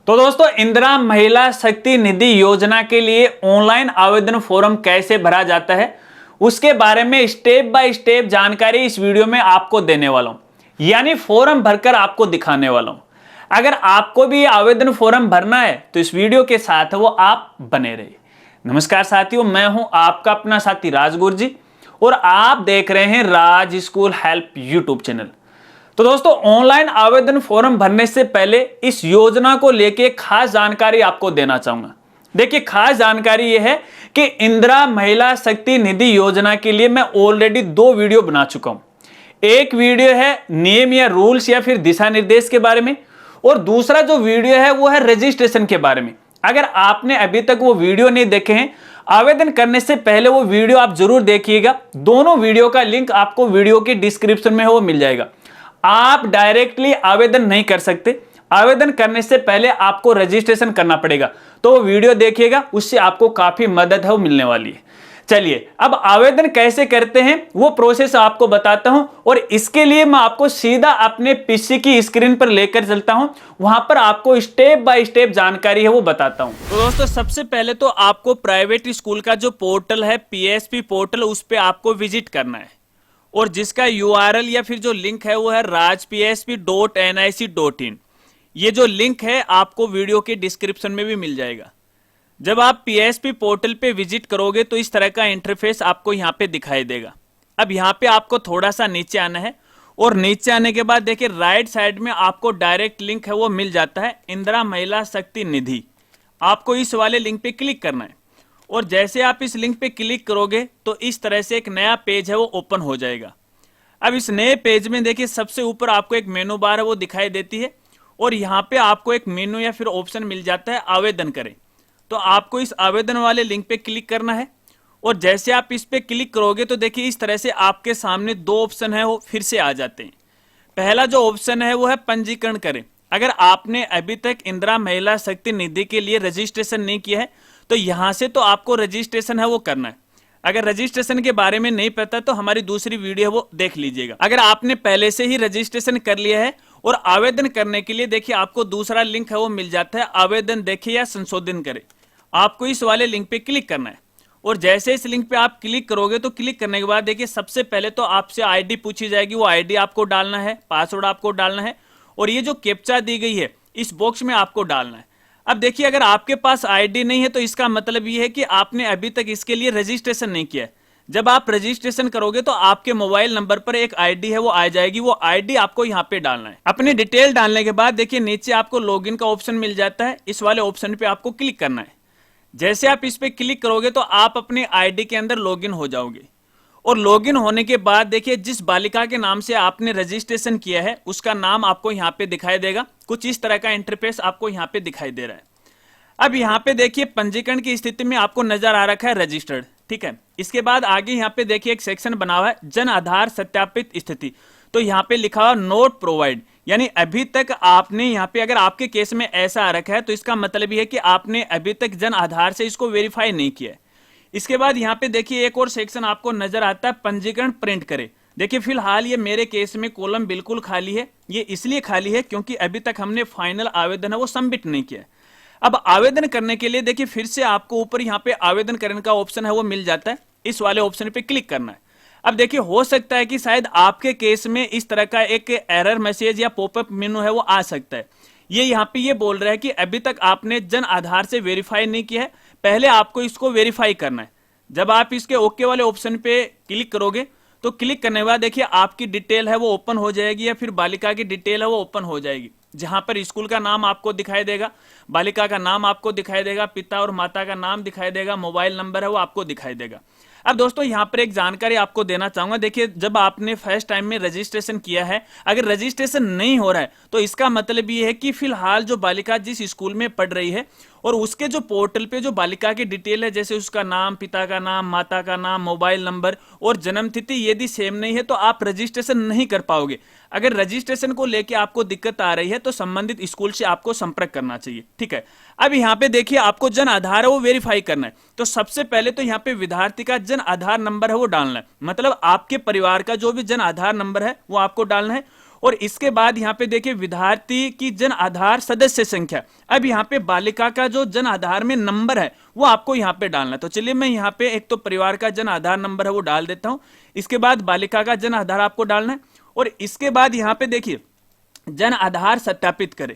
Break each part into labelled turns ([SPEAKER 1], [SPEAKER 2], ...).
[SPEAKER 1] तो दोस्तों, इंदिरा महिला शक्ति निधि योजना के लिए ऑनलाइन आवेदन फॉर्म कैसे भरा जाता है उसके बारे में स्टेप बाय स्टेप जानकारी इस वीडियो में आपको देने वाला हूं, यानी फॉर्म भरकर आपको दिखाने वाला हूं। अगर आपको भी आवेदन फॉर्म भरना है तो इस वीडियो के साथ वो आप बने रहिए। नमस्कार साथियों, मैं हूं आपका अपना साथी राजगुरु जी और आप देख रहे हैं राज स्कूल हेल्प यूट्यूब चैनल। तो दोस्तों, ऑनलाइन आवेदन फॉर्म भरने से पहले इस योजना को लेके खास जानकारी आपको देना चाहूंगा। देखिए, खास जानकारी यह है कि इंदिरा महिला शक्ति निधि योजना के लिए मैं ऑलरेडी 2 वीडियो बना चुका हूं। एक वीडियो है नियम या रूल्स या फिर दिशा निर्देश के बारे में, और दूसरा जो वीडियो है वो है रजिस्ट्रेशन के बारे में। अगर आपने अभी तक वो वीडियो नहीं देखे हैं, आवेदन करने से पहले वो वीडियो आप जरूर देखिएगा। दोनों वीडियो का लिंक आपको वीडियो के डिस्क्रिप्शन में वो मिल जाएगा। आप डायरेक्टली आवेदन नहीं कर सकते, आवेदन करने से पहले आपको रजिस्ट्रेशन करना पड़ेगा। तो वो वीडियो देखिएगा, उससे आपको काफी मदद है वो मिलने वाली है। चलिए, अब आवेदन कैसे करते हैं वो प्रोसेस आपको बताता हूं, और इसके लिए मैं आपको सीधा अपने पीसी की स्क्रीन पर लेकर चलता हूं। वहां पर आपको स्टेप बाय स्टेप जानकारी है वो बताता हूं। तो दोस्तों, सबसे पहले तो आपको प्राइवेट स्कूल का जो पोर्टल है पीएसपी पोर्टल, उस पर आपको विजिट करना है, और जिसका यूआरएल या फिर जो लिंक है वो है rajpsp.nic.in। ये जो लिंक है आपको वीडियो के डिस्क्रिप्शन में भी मिल जाएगा। जब आप पीएसपी पोर्टल पे विजिट करोगे तो इस तरह का इंटरफेस आपको यहाँ पे दिखाई देगा। अब यहाँ पे आपको थोड़ा सा नीचे आना है, और नीचे आने के बाद देखिए राइट साइड में आपको डायरेक्ट लिंक है वो मिल जाता है, इंदिरा महिला शक्ति निधि। आपको इस वाले लिंक पे क्लिक करना है, और जैसे आप इस लिंक पे क्लिक करोगे तो इस तरह से एक नया पेज है वो ओपन हो जाएगा। अब इस नए पेज में देखिए सबसे ऊपर आपको एक मेनू बार है वो दिखाई देती है, और यहाँ पे आपको एक मेनू या फिर ऑप्शन मिल जाता है आवेदन करें। तो आपको इस आवेदन वाले लिंक पे क्लिक करना है, और जैसे आप इस पे क्लिक करोगे तो देखिए इस तरह से आपके सामने 2 ऑप्शन है वो फिर से आ जाते हैं। पहला जो ऑप्शन है वो है पंजीकरण करें। अगर आपने अभी तक इंदिरा महिला शक्ति निधि के लिए रजिस्ट्रेशन नहीं किया है तो यहां से तो आपको रजिस्ट्रेशन है वो करना है। अगर रजिस्ट्रेशन के बारे में नहीं पता तो हमारी दूसरी वीडियो है वो देख लीजिएगा। अगर आपने पहले से ही रजिस्ट्रेशन कर लिया है और आवेदन करने के लिए देखिए आपको दूसरा लिंक है वो मिल जाता है, आवेदन देखें या संशोधन करें। आपको इस वाले लिंक पे क्लिक करना है, और जैसे इस लिंक पे आप क्लिक करोगे तो क्लिक करने के बाद देखिए सबसे पहले तो आपसे आईडी पूछी जाएगी, वो आईडी आपको डालना है, पासवर्ड आपको डालना है, और ये जो कैप्चा दी गई है इस बॉक्स में आपको डालना है। अब देखिए, अगर आपके पास आईडी नहीं है तो इसका मतलब ये है कि आपने अभी तक इसके लिए रजिस्ट्रेशन नहीं किया है। जब आप रजिस्ट्रेशन करोगे तो आपके मोबाइल नंबर पर एक आईडी है वो आ जाएगी, वो आईडी आपको यहाँ पे डालना है। अपनी डिटेल डालने के बाद देखिए नीचे आपको लॉगिन का ऑप्शन मिल जाता है, इस वाले ऑप्शन पे आपको क्लिक करना है। जैसे आप इस पे क्लिक करोगे तो आप अपने आईडी के अंदर लॉगिन हो जाओगे, और लॉगिन होने के बाद देखिए जिस बालिका के नाम से आपने रजिस्ट्रेशन किया है उसका नाम आपको यहाँ पे दिखाई देगा। कुछ इस तरह का इंटरफेस आपको यहाँ पे दिखाई दे रहा है। अब यहाँ पे देखिए पंजीकरण की स्थिति में आपको नजर आ रखा है रजिस्टर्ड, ठीक है। इसके बाद आगे यहाँ पे देखिए एक सेक्शन बना हुआ है जन आधार सत्यापित स्थिति। तो यहाँ पे लिखा हुआ नोट प्रोवाइड, यानी अभी तक आपने यहाँ पे, अगर आपके केस में ऐसा आ रखा है तो इसका मतलब ये है कि आपने अभी तक जन आधार से इसको वेरीफाई नहीं किया है। इसके बाद यहाँ पे देखिए एक और सेक्शन आपको नजर आता है पंजीकरण प्रिंट करे। देखिए फिलहाल ये मेरे केस में कॉलम बिल्कुल खाली है। ये इसलिए खाली है क्योंकि अभी तक हमने फाइनल आवेदन है वो सबमिट नहीं किया। अब आवेदन करने के लिए देखिए फिर से आपको ऊपर यहाँ पे आवेदन करने का ऑप्शन है वो मिल जाता है, इस वाले ऑप्शन पे क्लिक करना है। अब देखिए हो सकता है कि शायद आपके केस में इस तरह का एक एरर मैसेज या पॉपअप मेनू है वो आ सकता है। ये यहाँ पे ये बोल रहा है कि अभी तक आपने जन आधार से वेरीफाई नहीं किया है, पहले आपको इसको वेरीफाई करना है। जब आप इसके ओके वाले ऑप्शन पे क्लिक करोगे तो क्लिक करने के बाद देखिए आपकी डिटेल है वो ओपन हो जाएगी, या फिर बालिका की डिटेल है वो ओपन हो जाएगी, जहां पर स्कूल का नाम आपको दिखाई देगा, बालिका का नाम आपको दिखाई देगा, पिता और माता का नाम दिखाई देगा, मोबाइल नंबर है वो आपको दिखाई देगा। अब दोस्तों यहाँ पर एक जानकारी आपको देना चाहूंगा। देखिए जब आपने फर्स्ट टाइम में रजिस्ट्रेशन किया है, अगर रजिस्ट्रेशन नहीं हो रहा है तो इसका मतलब ये है कि फिलहाल जो बालिका जिस स्कूल में पढ़ रही है और उसके जो पोर्टल पे जो बालिका की डिटेल है, जैसे उसका नाम, पिता का नाम, माता का नाम, मोबाइल नंबर और जन्म तिथि यदि सेम नहीं है तो आप रजिस्ट्रेशन नहीं कर पाओगे। अगर रजिस्ट्रेशन को लेके आपको दिक्कत आ रही है तो संबंधित स्कूल से आपको संपर्क करना चाहिए, ठीक है। अब यहाँ पे देखिए आपको जन आधार है वो वेरीफाई करना है। तो सबसे पहले तो यहाँ पे विद्यार्थी का जन आधार नंबर है वो डालना है, मतलब आपके परिवार का जो भी जन आधार नंबर है वो आपको डालना है। और इसके बाद यहाँ पे देखिए विद्यार्थी की जन आधार सदस्य संख्या। अब यहाँ पे बालिका का जो जन आधार में नंबर है वो आपको यहाँ पे डालना है। तो चलिए मैं यहाँ पे एक तो परिवार का जन आधार नंबर है वो डाल देता हूँ, इसके बाद बालिका का जन आधार आपको डालना है, और इसके बाद यहाँ पे देखिए जन आधार सत्यापित करें,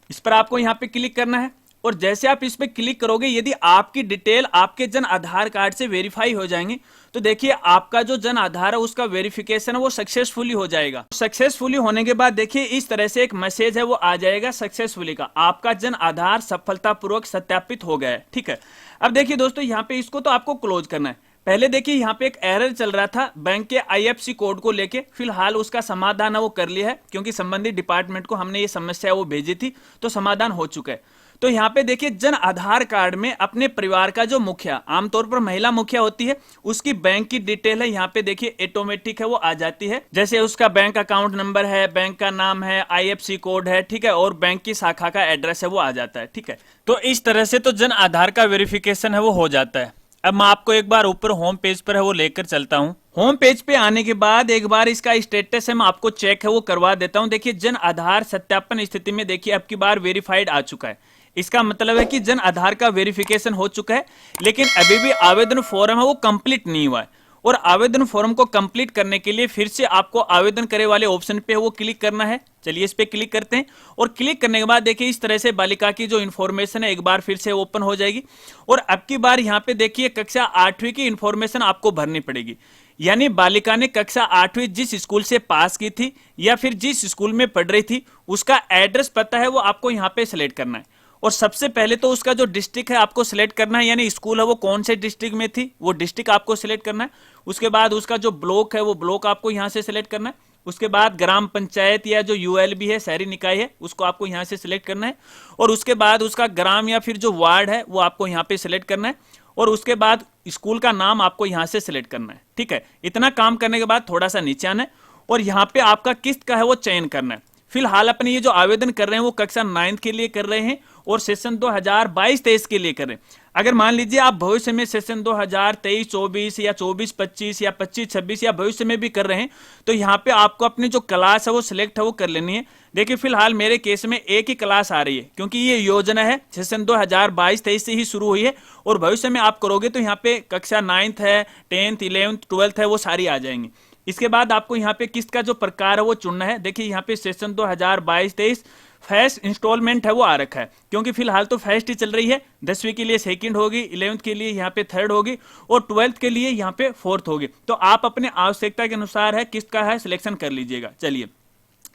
[SPEAKER 1] इस पर आपको यहाँ पे क्लिक करना है। और जैसे आप इस पे क्लिक करोगे, यदि आपकी डिटेल आपके जन आधार कार्ड से वेरीफाई हो जाएंगे तो देखिए आपका जो जन आधार है उसका वेरिफिकेशन है वो सक्सेसफुली हो जाएगा। सक्सेसफुली होने के बाद देखिए इस तरह से एक मैसेज है वो आ जाएगा सक्सेसफुली का, आपका जन आधार सफलतापूर्वक सत्यापित हो गया है। ठीक है, अब देखिए दोस्तों यहाँ पे इसको तो आपको क्लोज करना है। पहले देखिए यहाँ पे एक एरर चल रहा था बैंक के आईएफएससी कोड को लेके, फिलहाल उसका समाधान है वो कर लिया है, क्योंकि संबंधित डिपार्टमेंट को हमने ये समस्या वो भेजी थी तो समाधान हो चुका है। तो यहाँ पे देखिए जन आधार कार्ड में अपने परिवार का जो मुखिया, आमतौर पर महिला मुखिया होती है, उसकी बैंक की डिटेल है यहाँ पे देखिए ऑटोमेटिक है वो आ जाती है, जैसे उसका बैंक अकाउंट नंबर है, बैंक का नाम है, आईएफएससी कोड है, ठीक है, और बैंक की शाखा का एड्रेस है वो आ जाता है। ठीक है, तो इस तरह से तो जन आधार का वेरिफिकेशन है वो हो जाता है। अब मैं आपको एक बार ऊपर होम पेज पर है वो लेकर चलता हूँ। होम पेज पे आने के बाद एक बार इसका स्टेटस है मैं आपको चेक है वो करवा देता हूँ। देखिए जन आधार सत्यापन स्थिति में देखिए अब की बार वेरीफाइड आ चुका है, इसका मतलब है कि जन आधार का वेरिफिकेशन हो चुका है, लेकिन अभी भी आवेदन फॉर्म है वो कंप्लीट नहीं हुआ है। और आवेदन फॉर्म को कंप्लीट करने के लिए फिर से आपको आवेदन करे वाले ऑप्शन पे वो क्लिक करना है। चलिए इस पे क्लिक करते हैं, और क्लिक करने के बाद देखिए इस तरह से बालिका की जो इन्फॉर्मेशन है एक बार फिर से ओपन हो जाएगी। और अब की बार यहाँ पे देखिए कक्षा 8वीं की इन्फॉर्मेशन आपको भरनी पड़ेगी, यानी बालिका ने कक्षा 8वीं जिस स्कूल से पास की थी या फिर जिस स्कूल में पढ़ रही थी उसका एड्रेस पता है वो आपको यहाँ पे सिलेक्ट करना है। और सबसे पहले तो उसका जो डिस्ट्रिक्ट है आपको सिलेक्ट करना है, यानी स्कूल है वो कौन से डिस्ट्रिक्ट में थी वो डिस्ट्रिक्ट आपको सिलेक्ट करना है। उसके बाद उसका जो ब्लॉक है वो ब्लॉक आपको यहाँ से सिलेक्ट करना है। उसके बाद ग्राम पंचायत या जो यूएलबी है, शहरी निकाय है, उसको आपको यहाँ से सिलेक्ट करना है। और उसके बाद उसका ग्राम या फिर जो वार्ड है वो आपको यहाँ पे सिलेक्ट करना है। और उसके बाद स्कूल का नाम आपको यहाँ से सिलेक्ट करना है। ठीक है, इतना काम करने के बाद थोड़ा सा नीचे आना है और यहाँ पे आपका किस्त का है वो चयन करना है। फिलहाल अपने ये जो आवेदन कर रहे हैं वो कक्षा 9th के लिए कर रहे हैं और सेशन 2022-23 के लिए कर रहे हैं। अगर मान लीजिए आप भविष्य में सेशन 2023-24 या 24-25 या 25-26 या भविष्य में भी कर रहे हैं तो यहाँ पे आपको अपनी जो क्लास है वो सिलेक्ट है वो कर लेनी है। देखिए फिलहाल मेरे केस में एक ही क्लास आ रही है, क्योंकि ये योजना है सेशन 2022-23 से ही शुरू हुई है, और भविष्य में आप करोगे तो यहाँ पे कक्षा 9th है, 10th, 11th, 12th है वो सारी आ जाएंगी। इसके बाद आपको यहाँ पे किस्त का जो प्रकार है वो चुनना है। देखिए यहाँ पे सेशन 2022-23 फर्स्ट इंस्टॉलमेंट है वो आ रखा है, क्योंकि फिलहाल तो फर्स्ट ही चल रही है। 10वीं के लिए सेकंड होगी, 11th के लिए यहाँ पे थर्ड होगी और 12th के लिए यहाँ पे फोर्थ होगी। तो आप अपने आवश्यकता के अनुसार है किस्त का है सिलेक्शन कर लीजिएगा। चलिए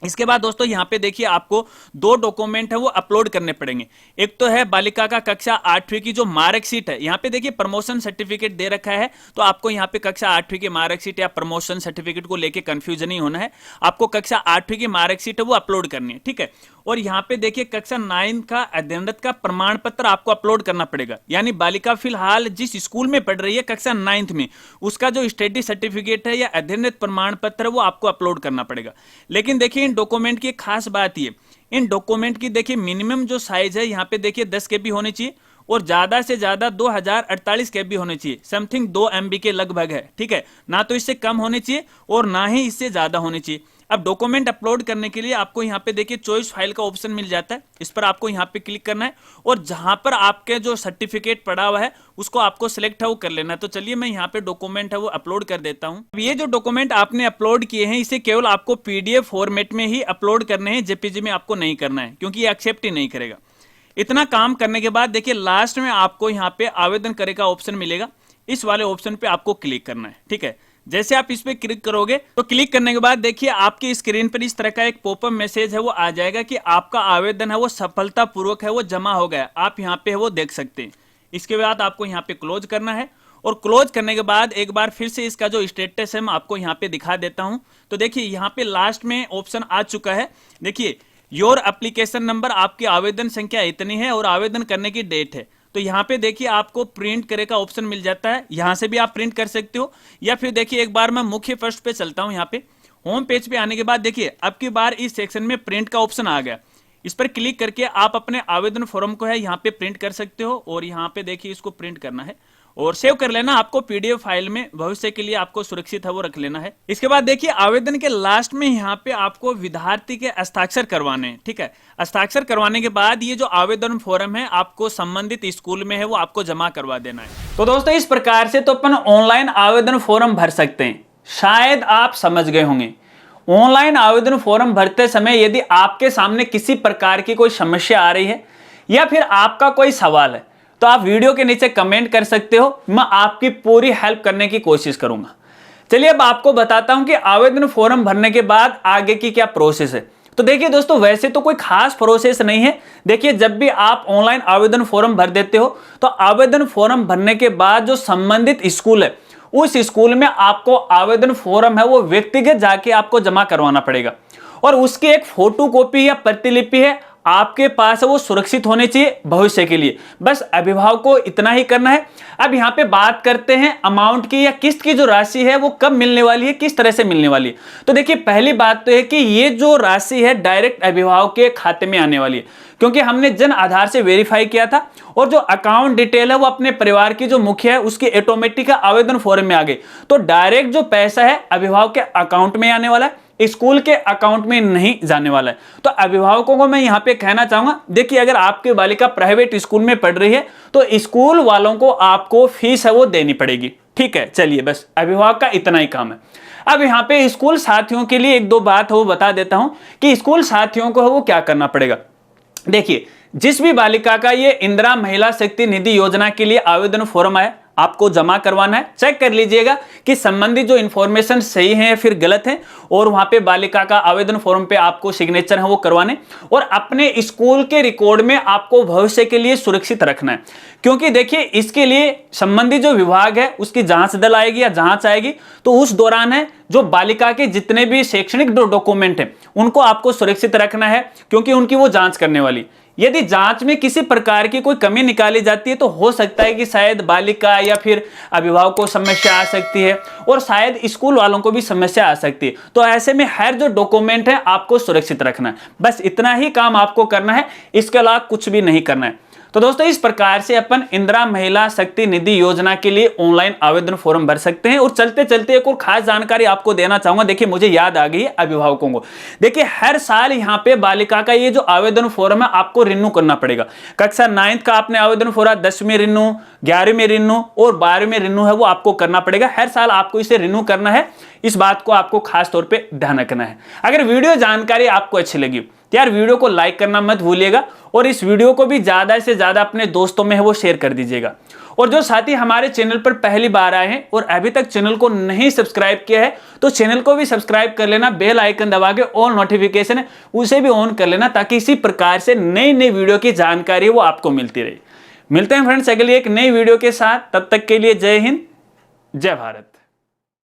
[SPEAKER 1] इसके बाद दोस्तों यहाँ पे देखिए आपको 2 डॉक्यूमेंट है वो अपलोड करने पड़ेंगे। एक तो है बालिका का कक्षा 8वीं की जो मार्कशीट है, यहाँ पे देखिए प्रमोशन सर्टिफिकेट दे रखा है, तो आपको यहाँ पे कक्षा 8वीं की मार्कशीट या प्रमोशन सर्टिफिकेट को लेके कंफ्यूजन नहीं होना है। आपको कक्षा 8वीं की मार्कशीट है वो अपलोड करनी है। ठीक है, और यहाँ पे देखिए कक्षा 9 का अध्ययनरत का प्रमाण पत्र आपको अपलोड करना पड़ेगा, यानी बालिका फिलहाल जिस स्कूल में पढ़ रही है कक्षा 9th में उसका जो स्टडी सर्टिफिकेट है या अध्ययनरत प्रमाण पत्र वो आपको अपलोड करना पड़ेगा। लेकिन देखिए इन डॉक्यूमेंट की खास बात ये, इन डॉक्यूमेंट की देखिए मिनिमम जो साइज है यहाँ पे देखिए 10 KB होनी चाहिए और ज्यादा से ज्यादा 2048 KB होने चाहिए, समथिंग 2 MB के लगभग है। ठीक है, ना तो इससे कम होने चाहिए और ना ही इससे ज्यादा होने चाहिए। अब डॉक्यूमेंट अपलोड करने के लिए आपको यहाँ पे देखिए चॉइस फाइल का ऑप्शन मिल जाता है, इस पर आपको यहाँ पे क्लिक करना है और जहां पर आपके जो सर्टिफिकेट पड़ा हुआ है उसको आपको सिलेक्ट है वो कर लेना है। तो चलिए मैं यहाँ पे डॉक्यूमेंट है वो अपलोड कर देता हूँ। ये जो डॉक्यूमेंट आपने अपलोड किए हैं इसे केवल आपको PDF फॉर्मेट में ही अपलोड करने हैं, JPG में आपको नहीं करना है, क्योंकि ये एक्सेप्ट ही नहीं करेगा। इतना काम करने के बाद देखिए लास्ट में आपको यहाँ पे आवेदन करे का ऑप्शन मिलेगा, इस वाले ऑप्शन पे आपको क्लिक करना है। ठीक है, जैसे आप इस पे क्लिक करोगे तो क्लिक करने के बाद देखिए आपकी स्क्रीन पर इस तरह का एक पॉपअप मैसेज है वो आ जाएगा कि आपका आवेदन है वो सफलतापूर्वक है वो जमा हो गया। आप यहाँ पे है वो देख सकते हैं। इसके बाद आपको यहाँ पे क्लोज करना है और क्लोज करने के बाद एक बार फिर से इसका जो स्टेटस है मैं आपको यहाँ पे दिखा देता हूँ। तो देखिए यहाँ पे लास्ट में ऑप्शन आ चुका है, देखिए योर एप्लीकेशन नंबर, आपकी आवेदन संख्या इतनी है और आवेदन करने की डेट है। तो यहाँ पे देखिए आपको प्रिंट करे का ऑप्शन मिल जाता है, यहाँ से भी आप प्रिंट कर सकते हो, या फिर देखिए एक बार मैं मुख्य फर्स्ट पे चलता हूँ। यहाँ पे होम पेज पे आने के बाद देखिए अब की बार इस सेक्शन में प्रिंट का ऑप्शन आ गया, इस पर क्लिक करके आप अपने आवेदन फॉर्म को है यहाँ पे प्रिंट कर सकते हो और यहाँ पे देखिए इसको प्रिंट करना है और सेव कर लेना, आपको पीडीएफ फाइल में भविष्य के लिए आपको सुरक्षित है वो रख लेना है। इसके बाद देखिए आवेदन के लास्ट में यहाँ पे आपको विद्यार्थी के हस्ताक्षर करवाने हैं, ठीक है। हस्ताक्षर करवाने के बाद ये जो आवेदन फॉर्म है आपको संबंधित स्कूल में है वो आपको जमा करवा देना है। तो दोस्तों इस प्रकार से तो अपन ऑनलाइन आवेदन फॉर्म भर सकते हैं। शायद आप समझ गए होंगे, ऑनलाइन आवेदन फॉर्म भरते समय यदि आपके सामने किसी प्रकार की कोई समस्या आ रही है या फिर आपका कोई सवाल है तो आप वीडियो के नीचे कमेंट कर सकते हो, मैं आपकी पूरी हेल्प करने की कोशिश करूंगा। चलिए अब आपको बताता हूं कि आवेदन फॉर्म भरने के बाद आगे की क्या प्रोसेस है। तो देखिए दोस्तों, वैसे तो कोई खास प्रोसेस नहीं है। देखिए जब भी आप ऑनलाइन आवेदन फॉर्म भर देते हो तो आवेदन फॉर्म भरने के बाद जो संबंधित स्कूल है उस स्कूल में आपको आवेदन फॉर्म है वो व्यक्तिगत जाके आपको जमा करवाना पड़ेगा और उसकी एक फोटो कॉपी या प्रतिलिपि है आपके पास है वो सुरक्षित होनी चाहिए भविष्य के लिए। बस अभिभावक को इतना ही करना है। अब यहाँ पे बात करते हैं अमाउंट की या किस्त की जो राशि है वो कब मिलने वाली है, किस तरह से मिलने वाली है। तो देखिए पहली बात तो है कि ये जो राशि है डायरेक्ट अभिभावक के खाते में आने वाली है, क्योंकि हमने जन आधार से वेरीफाई किया था और जो अकाउंट डिटेल है वो अपने परिवार की जो मुखिया है उसकी ऑटोमेटिक आवेदन फॉर्म में आ गई। तो डायरेक्ट जो पैसा है अभिभावक के अकाउंट में आने वाला है, स्कूल के अकाउंट में नहीं जाने वाला है। तो अभिभावकों को मैं यहां पे कहना चाहूंगा, देखिए अगर आपकी बालिका प्राइवेट स्कूल में पढ़ रही है तो स्कूल वालों को आपको फीस है वो देनी पड़ेगी, ठीक है। चलिए बस अभिभावक का इतना ही काम है। अब यहाँ पे स्कूल साथियों के लिए एक दो बात है वो बता देता हूं कि स्कूल साथियों को है वो क्या करना पड़ेगा। देखिए जिस भी बालिका का ये इंदिरा महिला शक्ति निधि योजना के लिए आवेदन फॉर्म आया आपको जमा करवाना है। चेक कर लीजिएगा कि संबंधित जो इंफॉर्मेशन सही है या फिर गलत है और वहां पे बालिका का आवेदन फॉर्म पे आपको सिग्नेचर है वो करवाने और अपने स्कूल के रिकॉर्ड में आपको भविष्य के लिए सुरक्षित रखना है। क्योंकि देखिए इसके लिए संबंधित जो विभाग है उसकी जांच दल आएगी या जांच आएगी, तो उस दौरान है जो बालिका के जितने भी शैक्षणिक डॉक्यूमेंट है उनको आपको सुरक्षित रखना है, क्योंकि उनकी वो जांच करने वाली। यदि जांच में किसी प्रकार की कोई कमी निकाली जाती है तो हो सकता है कि शायद बालिका या फिर अभिभावक को समस्या आ सकती है और शायद स्कूल वालों को भी समस्या आ सकती है। तो ऐसे में हर जो डॉक्यूमेंट है आपको सुरक्षित रखना है। बस इतना ही काम आपको करना है, इसके अलावा कुछ भी नहीं करना है। तो दोस्तों इस प्रकार से अपन इंदिरा महिला शक्ति निधि योजना के लिए ऑनलाइन आवेदन फॉर्म भर सकते हैं। और चलते चलते एक और खास जानकारी आपको देना चाहूंगा। देखिए मुझे याद आ गई है अभिभावकों को, देखिए हर साल यहाँ पे बालिका का ये जो आवेदन फॉर्म है आपको रिन्यू करना पड़ेगा। कक्षा 9th का आपने आवेदन फॉर्म 10वीं में रिन्यू, 11वीं में रिन्यू और 12वीं में रिन्यू है वो आपको करना पड़ेगा। हर साल आपको इसे रिन्यू करना है, इस बात को आपको खास तौर पे ध्यान रखना है। अगर वीडियो जानकारी आपको अच्छी लगी तो यार वीडियो को लाइक करना मत भूलिएगा और इस वीडियो को भी ज्यादा से ज्यादा अपने दोस्तों में है वो शेयर कर दीजिएगा। और जो साथी हमारे चैनल पर पहली बार आए हैं और अभी तक चैनल को नहीं सब्सक्राइब किया है तो चैनल को भी सब्सक्राइब कर लेना, बेल आइकन दबा के ऑल नोटिफिकेशन है उसे भी ऑन कर लेना, ताकि इसी प्रकार से नई नई वीडियो की जानकारी वो आपको मिलती रहे। मिलते हैं फ्रेंड्स अगली एक नई वीडियो के साथ, तब तक के लिए जय हिंद, जय भारत।